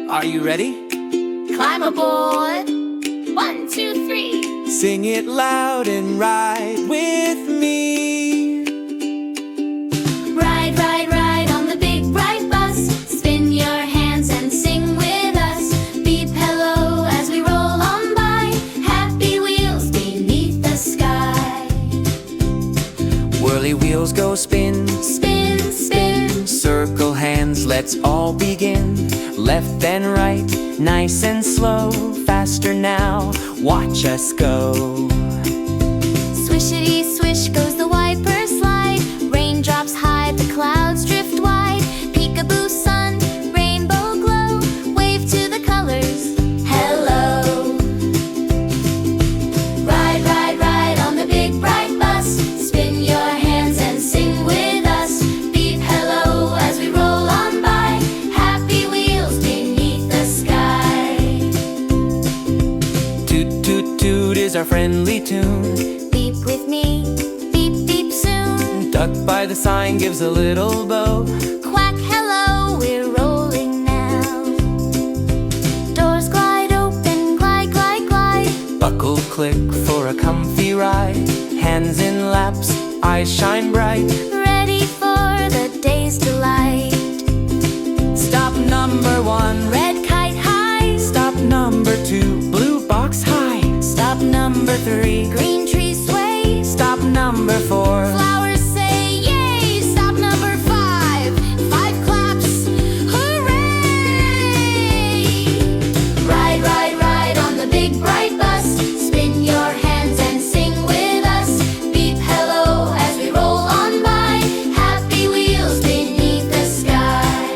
Are you ready? Climb aboard. 1, 2, 3. Sing it loud and ride with me. Ride, ride, ride on the big bright bus. Spin your hands and sing with us. Beep hello as we roll on by. Happy wheels beneath the sky. Whirly wheels go spin, Spin, spin. circle hands, let's all begin. Left and right, nice and slow. Faster now, watch us go. Swishity swish goes the wiper slide. Raindrops hide, the clouds drift wide. Peekaboo sun, rainbow glow. Wave to the colors, hello. Ride, ride, ride on the big bright bus. Spin your hands and sing with us. Beep hello as we roll on by. Happy wheels beneath the sky. Toot toot toot is our friendly tune. Beep with me, beep beep soon. Duck by the sign gives a little bow. Quack hello, we're rolling now. Doors glide open, glide, glide, glide. Buckle click for a comfy ride. Hands in laps, eyes shine bright. Ready for the day's delight. Stop number 1, Red kite high. stop number 2, blue box high. Stop number 3, green trees sway. Stop number 4, Flowers say yay. Stop number 5, 5 claps, hooray. Ride, ride, ride on the big bright bus. Spin your hands and sing with us. Beep hello as we roll on by. Happy wheels beneath the sky.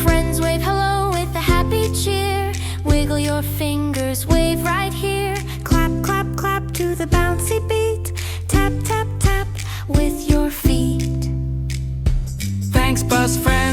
Friends wave hello with a happy cheer. Wiggle your fingers, wave right here. Clap, clap, clap to the bouncy beat. Tap, tap, tap with your feet. thanks bus friend.